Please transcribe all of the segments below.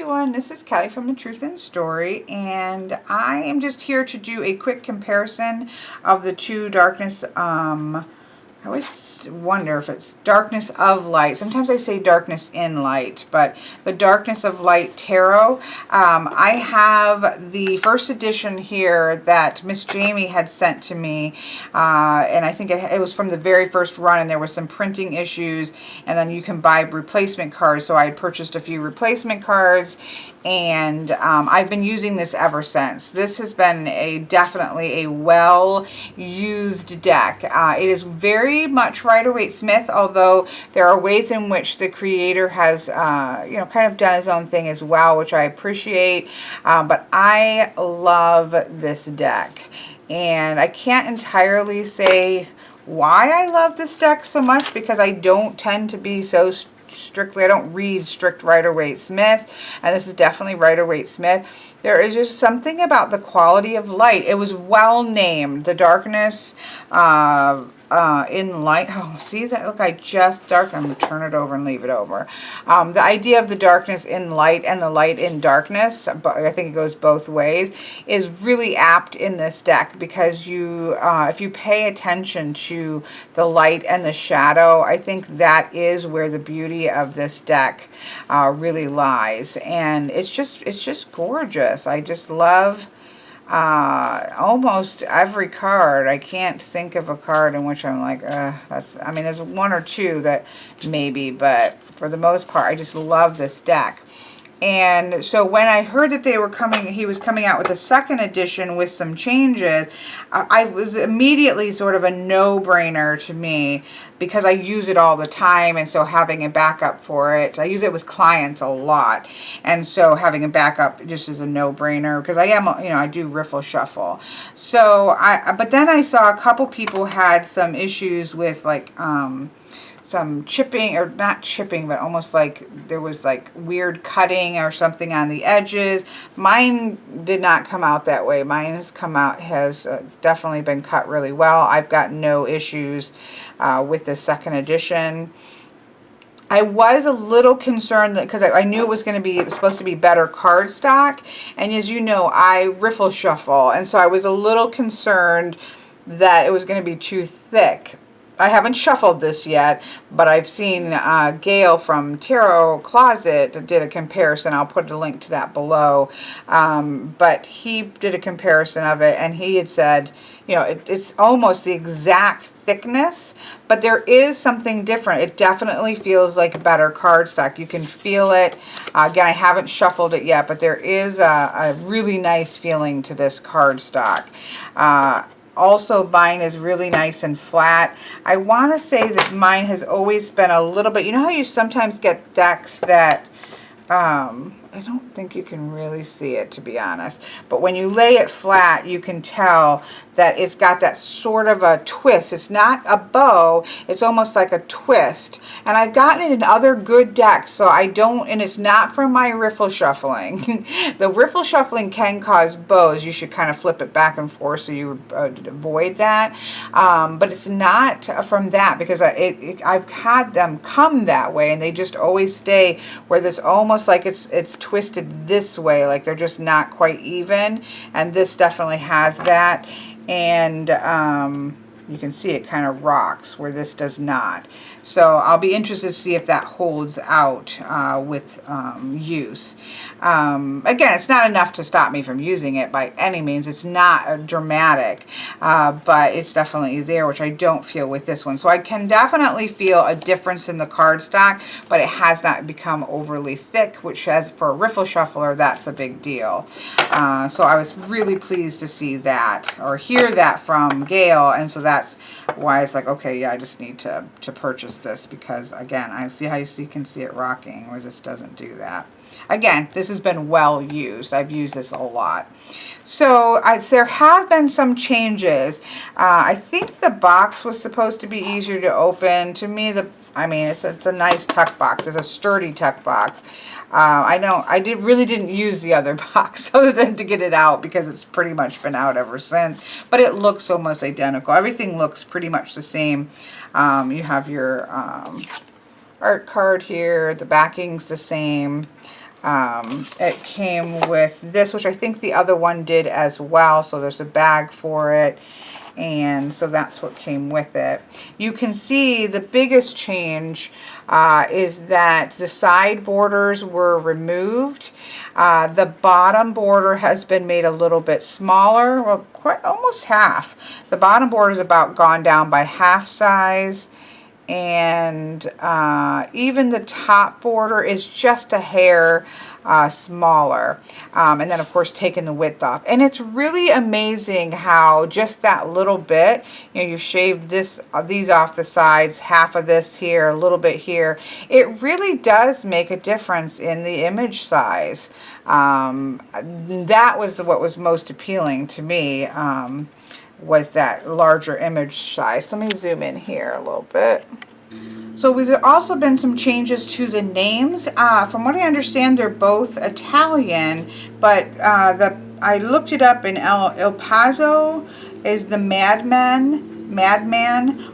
everyone, this is Kelly from The Truth in Story, and I am just here to do a quick comparison of the two darkness, I always wonder if it's darkness of light. Sometimes I say darkness in light, but the darkness of light tarot. I have the first edition here that Miss Jamie had sent to me, and I think it was from the very first run, and there were some printing issues, and then you can buy replacement cards. So I had purchased a few replacement cards, and I've been using this ever since. This has been definitely a well-used deck. It is very much Rider-Waite-Smith, although there are ways in which the creator has, kind of done his own thing as well, which I appreciate. But I love this deck, and I can't entirely say why I love this deck so much, because I don't tend to be so strictly, I don't read strict Rider-Waite-Smith, and this is definitely Rider-Waite-Smith. There is just something about the quality of light. It was well named, the darkness in light. Oh, see that? Look, I just dark. I'm going to turn it over and leave it over. The idea of the darkness in light and the light in darkness, but I think it goes both ways, is really apt in this deck, because you, if you pay attention to the light and the shadow, I think that is where the beauty of this deck really lies, and it's just gorgeous. I just love almost every card. I can't think of a card in which I'm like, that's, I mean, there's one or two that maybe, but for the most part, I just love this deck. And so when I heard that he was coming out with a second edition with some changes, I was immediately sort of a no-brainer to me, because I use it all the time, and so having a backup for it, I use it with clients a lot, and so having a backup just is a no-brainer, because I am, I do riffle shuffle. So but then I saw a couple people had some issues with like, some chipping, or not chipping, but almost like there was like weird cutting or something on the edges. Mine did not come out that way. Mine has definitely been cut really well. I've got no issues with the second edition. I was a little concerned that, because I knew it was supposed to be better cardstock, and as you know, I riffle shuffle, and so I was a little concerned that it was going to be too thick. I haven't shuffled this yet, but I've seen Gail from Tarot Closet did a comparison. I'll put a link to that below. But he did a comparison of it, and he had said, it's almost the exact thickness, but there is something different. It definitely feels like better cardstock. You can feel it. Again, I haven't shuffled it yet, but there is a really nice feeling to this cardstock. Also, mine is really nice and flat. I want to say that mine has always been a little bit, you know how you sometimes get decks that, I don't think you can really see it, to be honest, but when you lay it flat, you can tell that it's got that sort of a twist. It's not a bow, it's almost like a twist. And I've gotten it in other good decks, so and it's not from my riffle shuffling. The riffle shuffling can cause bows. You should kind of flip it back and forth so you avoid that. But it's not from that, because I've had them come that way, and they just always stay where this almost like it's twisted this way, like they're just not quite even, and this definitely has that. And you can see it kind of rocks where this does not. So I'll be interested to see if that holds out with use. Again, it's not enough to stop me from using it by any means. It's not dramatic, but it's definitely there, which I don't feel with this one. So I can definitely feel a difference in the cardstock, but it has not become overly thick, which for a riffle shuffler, that's a big deal. So I was really pleased to see that, or hear that from Gail, and so that's why it's like, okay, yeah, I just need to purchase this, because again, I see how you can see it rocking, where this doesn't do that. Again, this has been well used. I've used this a lot. So there have been some changes. I think the box was supposed to be easier to open. To me, it's a nice tuck box. It's a sturdy tuck box. I know I really didn't use the other box other than to get it out, because it's pretty much been out ever since. But it looks almost identical. Everything looks pretty much the same. You have your art card here. The backing's the same. It came with this, which I think the other one did as well. So there's a bag for it. And so that's what came with it. You can see the biggest change is that the side borders were removed. The bottom border has been made a little bit smaller, well, quite almost half. The bottom border is about gone down by half size. And even the top border is just a hair smaller, and then of course taking the width off. And it's really amazing how just that little bit, you know, you shaved these off the sides, half of this here, a little bit here, it really does make a difference in the image size. That was what was most appealing to me, was that larger image size. Let me zoom in here a little bit. So there's also been some changes to the names. From what I understand, they're both Italian, but I looked it up, in El Pazzo is the madman,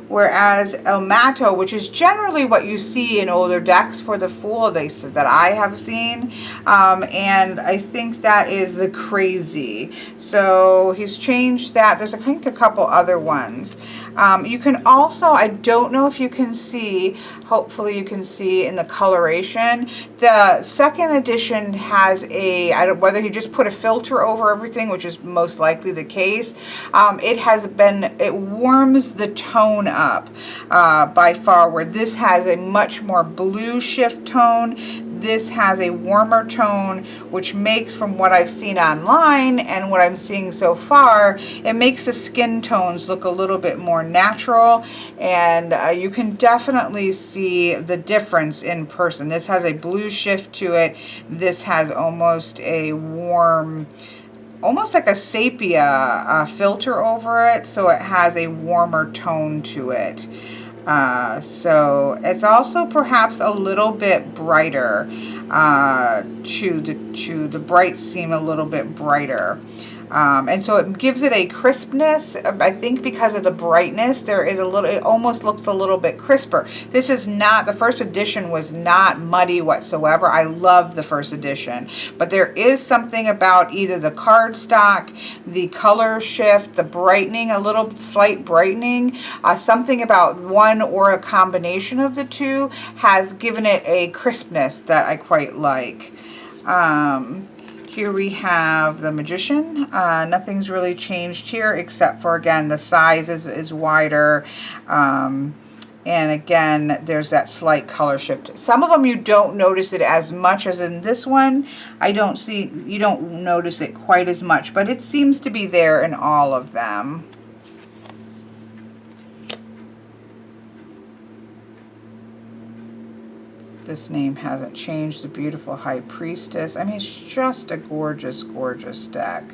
whereas El Matto, which is generally what you see in older decks for the Fool, that I have seen, and I think that is the Crazy. So he's changed that. There's I think a couple other ones. You can also, I don't know if you can see, hopefully you can see in the coloration, the second edition has whether he just put a filter over everything, which is most likely the case, it warms the tone up by far, where this has a much more blue shift tone. This has a warmer tone, which makes, from what I've seen online and what I'm seeing so far, it makes the skin tones look a little bit more natural, and you can definitely see the difference in person. This has a blue shift to it. This has almost a warm, almost like a sepia filter over it, so it has a warmer tone to it. So it's also perhaps a little bit brighter, the brights seem a little bit brighter. And so it gives it a crispness. I think because of the brightness, it almost looks a little bit crisper. This is not, the first edition was not muddy whatsoever. I love the first edition, but there is something about either the cardstock, the color shift, the brightening, a little slight brightening, something about one or a combination of the two has given it a crispness that I quite like. Here we have the Magician. Nothing's really changed here except for, again, the size is wider. And again, there's that slight color shift. Some of them you don't notice it as much as in this one. You don't notice it quite as much, but it seems to be there in all of them. This name hasn't changed. The Beautiful High Priestess. I mean, it's just a gorgeous, gorgeous deck.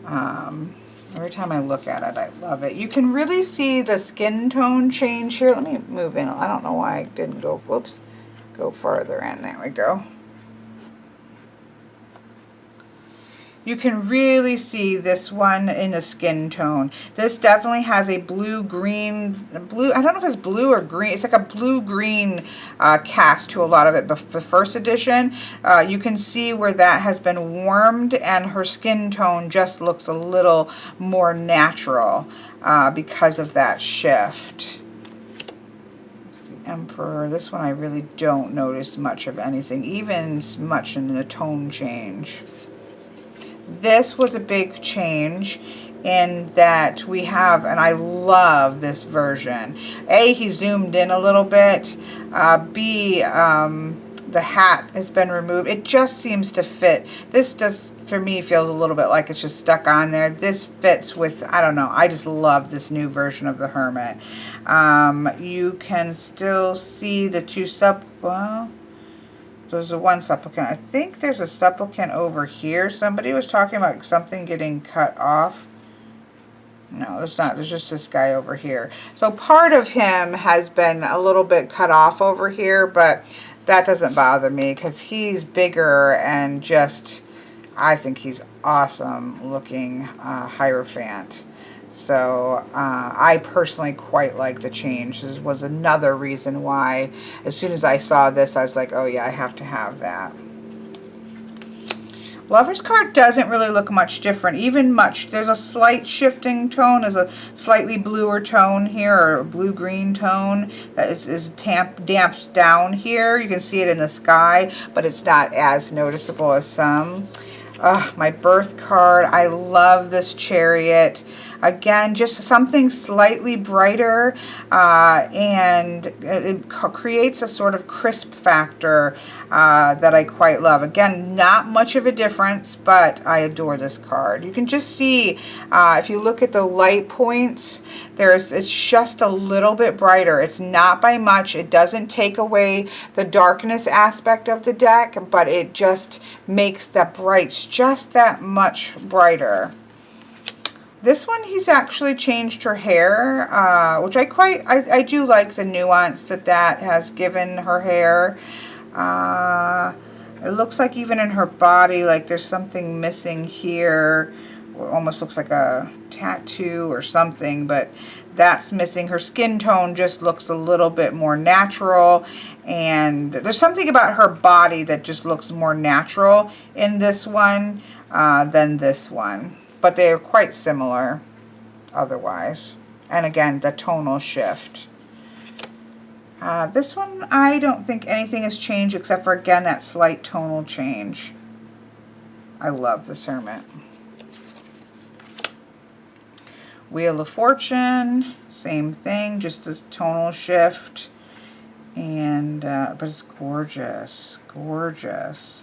Every time I look at it, I love it. You can really see the skin tone change here. Let me move in. I don't know why I didn't go, whoops, go farther in. There we go. You can really see this one in the skin tone. This definitely has a blue-green, I don't know if it's blue or green. It's like a blue-green cast to a lot of it. But for the first edition, you can see where that has been warmed, and her skin tone just looks a little more natural because of that shift. The Emperor. This one I really don't notice much of anything, even much in the tone change. This was a big change in that we have, and I love this version. A, he zoomed in a little bit. B, the hat has been removed. It just seems to fit. This just, for me, feels a little bit like it's just stuck on there. This fits with, I don't know, I just love this new version of the Hermit. You can still see the two there's a one supplicant. I think there's a supplicant over here. Somebody was talking about something getting cut off. No, there's not. There's just this guy over here. So part of him has been a little bit cut off over here, but that doesn't bother me because he's bigger and just, I think he's awesome looking Hierophant. So I personally quite like the change. This was another reason why, as soon as I saw this, I was like, oh yeah, I have to have that. Lover's card doesn't really look much different, there's a slight shifting tone, there's a slightly bluer tone here, or a blue-green tone that is damped down here. You can see it in the sky, but it's not as noticeable as some. My birth card, I love this Chariot. Again, just something slightly brighter, and it creates a sort of crisp factor that I quite love. Again, not much of a difference, but I adore this card. You can just see, if you look at the light points, it's just a little bit brighter. It's not by much. It doesn't take away the darkness aspect of the deck, but it just makes the brights just that much brighter. This one, he's actually changed her hair, which I do like the nuance that has given her hair. It looks like even in her body, like there's something missing here. It almost looks like a tattoo or something, but that's missing. Her skin tone just looks a little bit more natural, and there's something about her body that just looks more natural in this one than this one. But they are quite similar otherwise. And again, the tonal shift. This one, I don't think anything has changed except for, again, that slight tonal change. I love this Hermit. Wheel of Fortune, same thing, just a tonal shift. And, but it's gorgeous, gorgeous.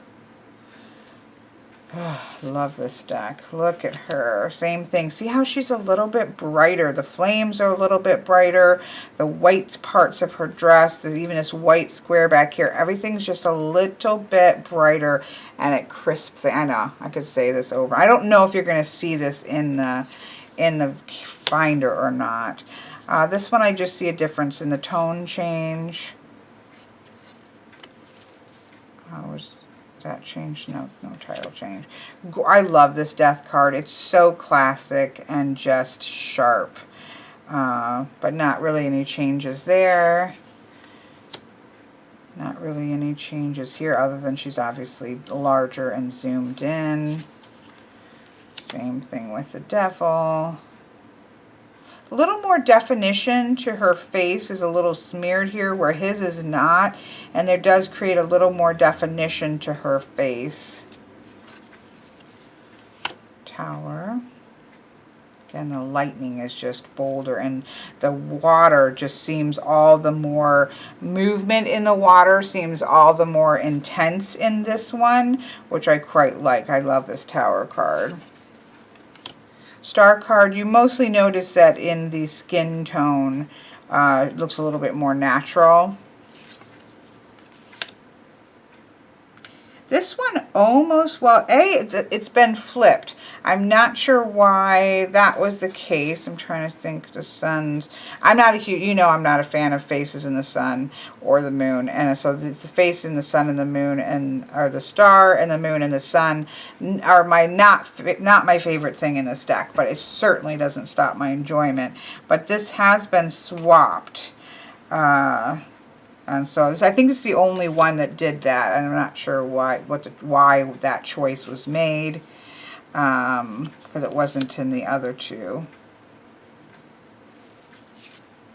Oh, love this deck. Look at her. Same thing. See how she's a little bit brighter. The flames are a little bit brighter. The white parts of her dress, there's even this white square back here. Everything's just a little bit brighter, and it crisps. I know, I could say this over. I don't know if you're going to see this in the finder or not. This one, I just see a difference in the tone change. Was that change? No title change. I love this death card. It's so classic and just sharp. But not really any changes there. Not really any changes here other than she's obviously larger and zoomed in. Same thing with the Devil. A little more definition to her face is a little smeared here where his is not, and there does create a little more definition to her face. Tower. Again, the lightning is just bolder, and the water just seems all the more, movement in the water seems all the more intense in this one, which I quite like. I love this Tower card. Star card, you mostly notice that in the skin tone, it looks a little bit more natural. This one almost, well, it's been flipped. I'm not sure why that was the case. I'm trying to think. The sun's, I'm not a huge, I'm not a fan of faces in the sun or the moon. And so it's the face in the sun and the moon, or the star and the moon and the sun are not my favorite thing in this deck, but it certainly doesn't stop my enjoyment. But this has been swapped. And so I think it's the only one that did that. I'm not sure why that choice was made, because it wasn't in the other two.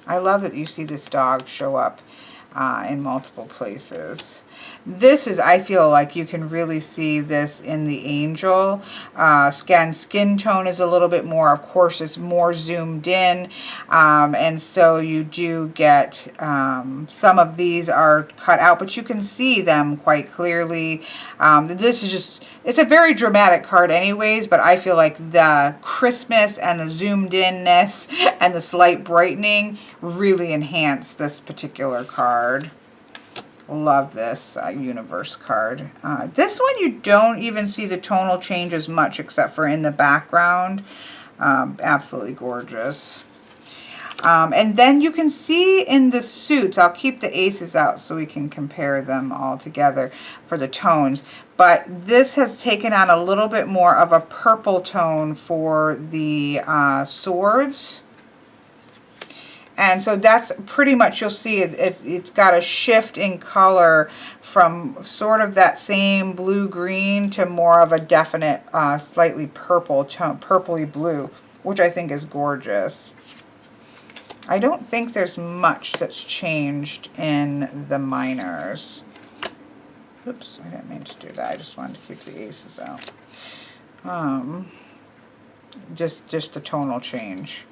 I love that you see this dog show up in multiple places. This is, I feel like you can really see this in the Angel. Skin tone is a little bit more, of course, it's more zoomed in. And so you do get, some of these are cut out, but you can see them quite clearly. This is just, it's a very dramatic card anyways, but I feel like the crispness and the zoomed inness and the slight brightening really enhance this particular card. Love this Universe card. This one you don't even see the tonal changes much except for in the background. Absolutely gorgeous. And then you can see in the suits, I'll keep the aces out so we can compare them all together for the tones. But this has taken on a little bit more of a purple tone for the swords. And so that's pretty much, you'll see it's got a shift in color from sort of that same blue-green to more of a definite, slightly purple, purpley blue, which I think is gorgeous. I don't think there's much that's changed in the minors. Oops, I didn't mean to do that. I just wanted to keep the aces out. Just the tonal change.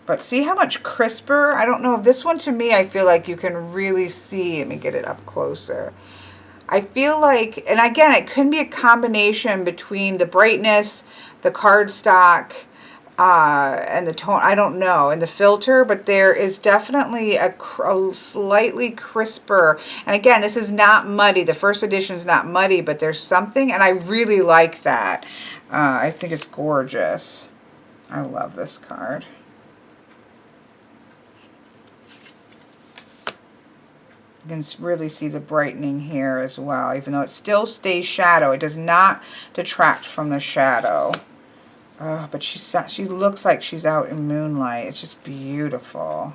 But see how much crisper? I don't know. This one, to me, I feel like you can really see. Let me get it up closer. I feel like, and again, it could be a combination between the brightness, the cardstock, and the tone, I don't know, and the filter, but there is definitely a slightly crisper. And again, this is not muddy. The first edition is not muddy, but there's something, and I really like that. I think it's gorgeous. I love this card. You can really see the brightening here as well, even though it still stays shadow. It does not detract from the shadow. Oh, but she looks like she's out in moonlight. It's just beautiful.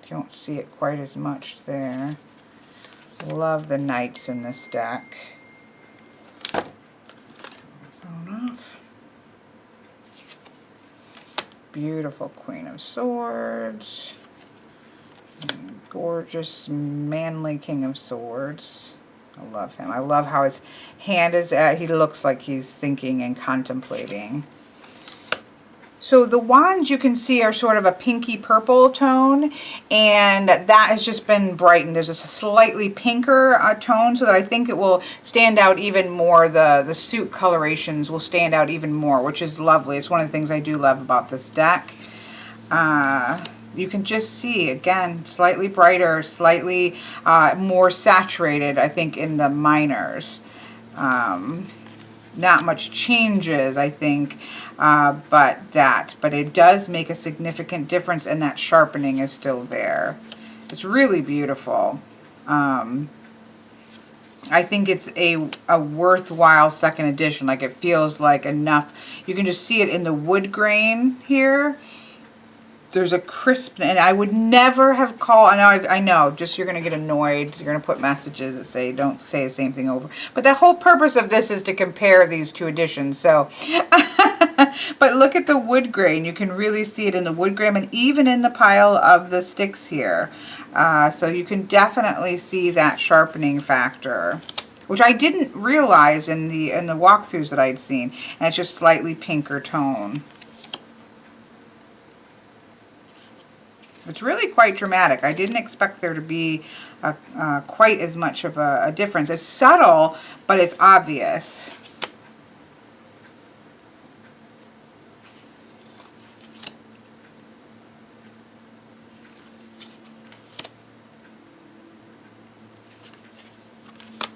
You don't see it quite as much there. Love the knights in this deck. Beautiful Queen of Swords. And gorgeous, manly King of Swords. I love him. I love how his hand is at, he looks like he's thinking and contemplating. So the wands you can see are sort of a pinky purple tone, and that has just been brightened. There's a slightly pinker tone, so that I think it will stand out even more. The suit colorations will stand out even more, which is lovely. It's one of the things I do love about this deck. You can just see, again, slightly brighter, slightly more saturated, I think, in the minors. Not much changes, I think, but it does make a significant difference, and that sharpening is still there. It's really beautiful. I think it's a worthwhile second edition. Like, it feels like enough. You can just see it in the wood grain here. There's a crisp, and I would never have called, I know, just you're going to get annoyed. You're going to put messages that say, don't say the same thing over. But the whole purpose of this is to compare these two editions. So, but look at the wood grain. You can really see it in the wood grain and even in the pile of the sticks here. So you can definitely see that sharpening factor, which I didn't realize in the walkthroughs that I'd seen. And it's just slightly pinker tone. It's really quite dramatic. I didn't expect there to be quite as much of a difference. It's subtle, but it's obvious.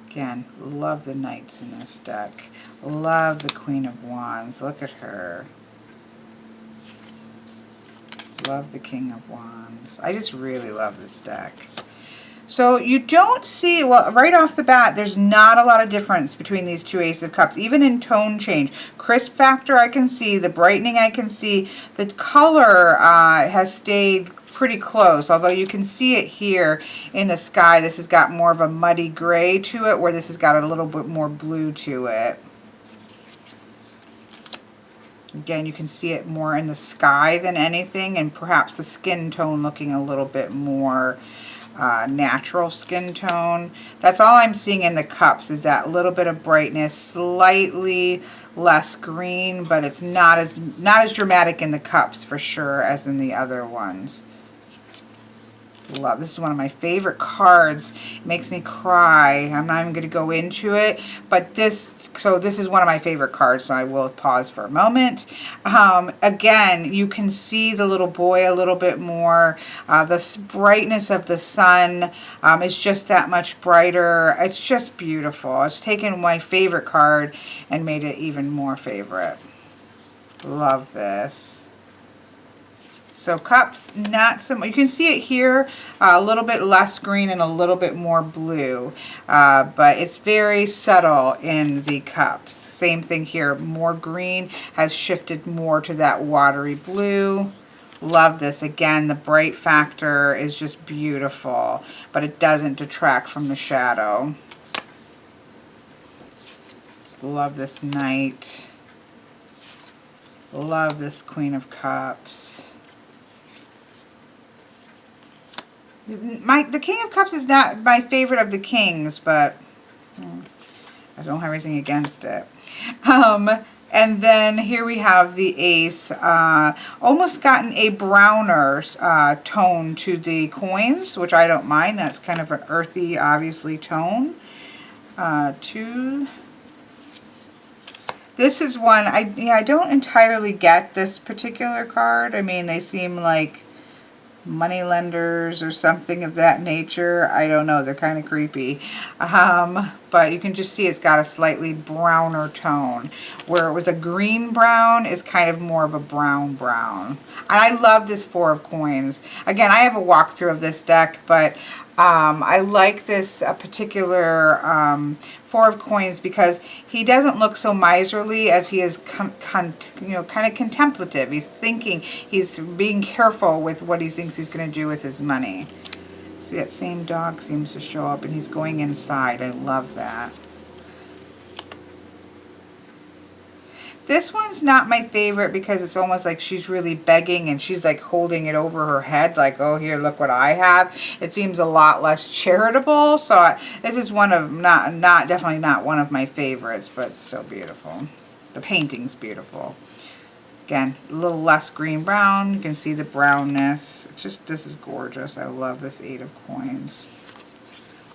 Again, love the knights in this deck. Love the Queen of Wands. Look at her. Love the King of Wands. I just really love this deck. So you don't see, well, right off the bat, there's not a lot of difference between these two Ace of Cups, even in tone change. Crisp factor I can see, the brightening I can see, the color has stayed pretty close, although you can see it here in the sky. This has got more of a muddy gray to it, where this has got a little bit more blue to it. Again, you can see it more in the sky than anything, and perhaps the skin tone looking a little bit more natural skin tone. That's all I'm seeing in the cups, is that little bit of brightness, slightly less green, but it's not as dramatic in the cups for sure as in the other ones. Love, this is one of my favorite cards. It makes me cry. I'm not even going to go into it, but this is one of my favorite cards, so I will pause for a moment. Again, you can see the little boy a little bit more. The brightness of the sun is just that much brighter. It's just beautiful. It's taken my favorite card and made it even more favorite. Love this. So cups, not so much. You can see it here, a little bit less green and a little bit more blue. But it's very subtle in the cups. Same thing here, more green has shifted more to that watery blue. Love this. Again, the bright factor is just beautiful, but it doesn't detract from the shadow. Love this knight. Love this Queen of Cups. The King of Cups is not my favorite of the kings, but I don't have anything against it. And then here we have the ace. Almost gotten a browner tone to the coins, which I don't mind. That's kind of an earthy, obviously, tone. This is one, I don't entirely get this particular card. I mean, they seem like money lenders or something of that nature. I don't know, they're kind of creepy. But you can just see it's got a slightly browner tone. Where it was a green brown is kind of more of a brown brown. And I love this 4 of coins. Again, I have a walkthrough of this deck, but I like this particular 4 of coins because he doesn't look so miserly as he is kind of contemplative. He's thinking, he's being careful with what he thinks he's going to do with his money. See, that same dog seems to show up and he's going inside. I love that. This one's not my favorite because it's almost like she's really begging and she's like holding it over her head like, oh, here, look what I have. It seems a lot less charitable. So this is one of, definitely not one of my favorites, but still beautiful. The painting's beautiful. Again, a little less green-brown. You can see the brownness. It's just, this is gorgeous. I love this 8 of coins.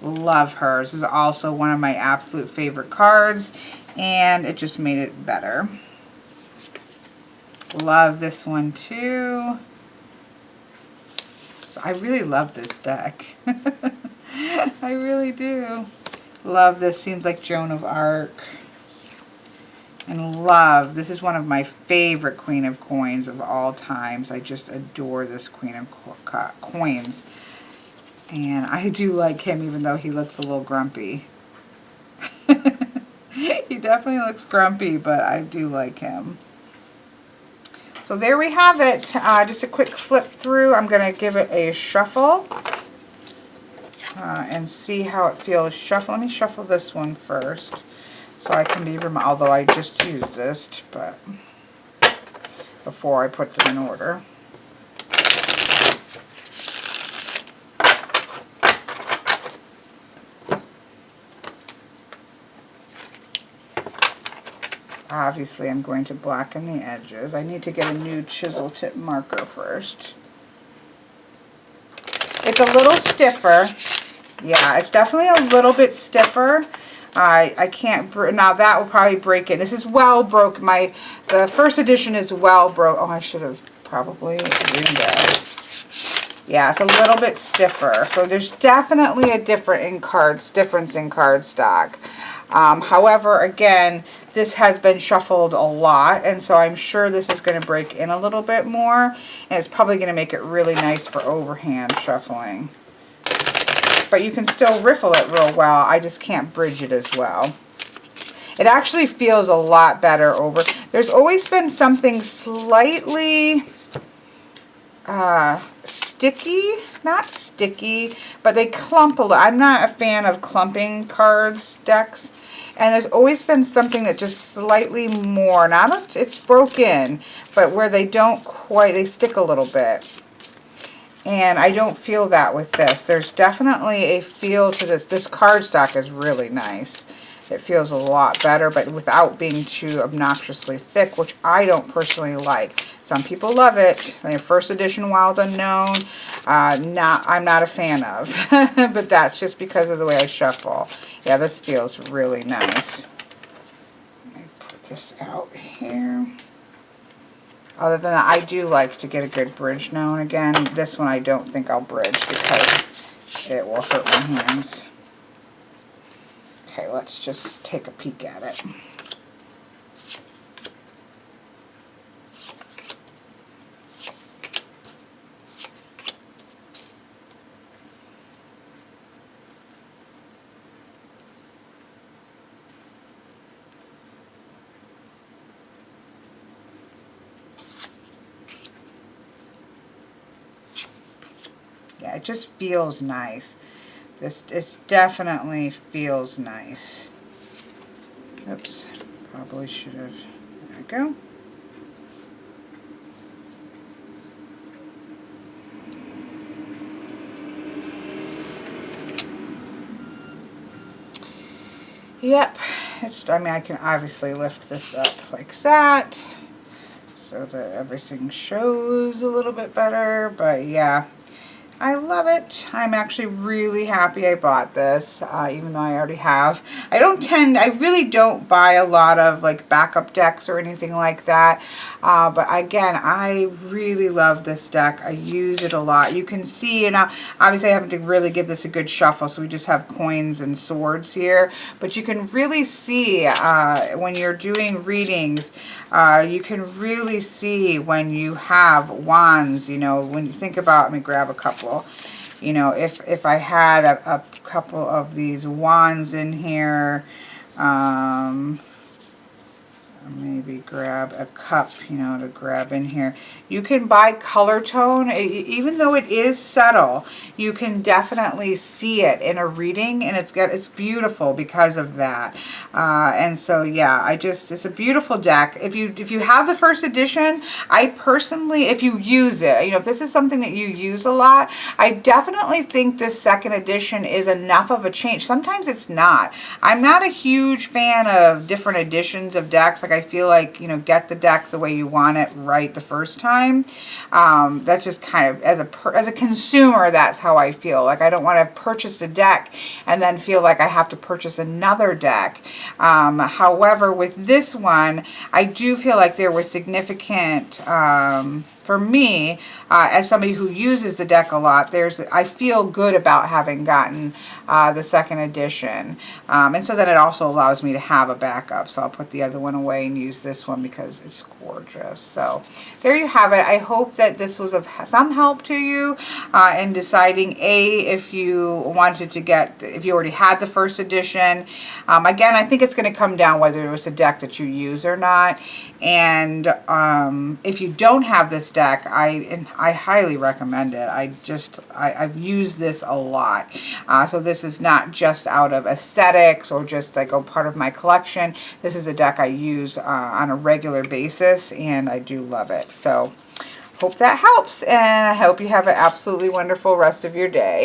Love her. This is also one of my absolute favorite cards. And it just made it better. Love this one too. So I really love this deck. I really do. Love this. Seems like Joan of Arc. And love, this is one of my favorite Queen of Coins of all times. I just adore this Queen of Coins. And I do like him even though he looks a little grumpy. He definitely looks grumpy, but I do like him. So there we have it. Just a quick flip through. I'm going to give it a shuffle and see how it feels. Shuffle. Let me shuffle this one first so I can be reminded, although I just used this, but before I put them in order. Obviously, I'm going to blacken the edges. I need to get a new chisel tip marker first. It's a little stiffer. Yeah, it's definitely a little bit stiffer. I can't, now that will probably break it. This is well broke. The first edition is well broke. Oh, I should have probably zoomed out. Yeah, it's a little bit stiffer. So there's definitely a difference in cardstock. However, again, this has been shuffled a lot, and so I'm sure this is going to break in a little bit more, and it's probably going to make it really nice for overhand shuffling. But you can still riffle it real well. I just can't bridge it as well. It actually feels a lot better over. There's always been something slightly sticky, not sticky, but they clump a little. I'm not a fan of clumping decks. And there's always been something that just slightly more, it's broken, but where they don't quite, they stick a little bit. And I don't feel that with this. There's definitely a feel to this. This cardstock is really nice. It feels a lot better, but without being too obnoxiously thick, which I don't personally like. Some people love it. The first edition Wild Unknown, I'm not a fan of. But that's just because of the way I shuffle. Yeah, this feels really nice. Let me put this out here. Other than that, I do like to get a good bridge now and again. This one I don't think I'll bridge because it will hurt my hands. Okay, let's just take a peek at it. it just feels nice. This definitely feels nice. Oops, probably should have, there we go. Yep, I mean, I can obviously lift this up like that so that everything shows a little bit better, but yeah, I love it. I'm actually really happy I bought this, even though I already have. I really don't buy a lot of like backup decks or anything like that. But again, I really love this deck. I use it a lot. You can see, and obviously I have to really give this a good shuffle, so we just have coins and swords here. But you can really see when you're doing readings, you can really see when you have wands, you know, when you think about, let me grab a couple. You know, if I had a couple of these wands in here, maybe grab a cup, you know, to grab in here. You can buy color tone, even though it is subtle, you can definitely see it in a reading, and it's beautiful because of that. And so yeah, it's a beautiful deck. If you have the first edition, I personally, if you use it, you know, if this is something that you use a lot, I definitely think this second edition is enough of a change. Sometimes it's not. I'm not a huge fan of different editions of decks. Like, I feel like, you know, get the deck the way you want it right the first time. That's just kind of, as a consumer, that's how I feel. Like, I don't want to purchase a deck and then feel like I have to purchase another deck. However, with this one, I do feel like there was significant, for me, as somebody who uses the deck a lot, I feel good about having gotten the second edition. And so then it also allows me to have a backup. So I'll put the other one away and use this one because it's gorgeous. So there you have it. I hope that this was of some help to you in deciding, if you wanted to if you already had the first edition. Again, I think it's going to come down whether it was a deck that you use or not. And if you don't have this deck, I highly recommend it. I've used this a lot. So this is not just out of aesthetics or just like a part of my collection. This is a deck I use on a regular basis, and I do love it. So hope that helps, and I hope you have an absolutely wonderful rest of your day.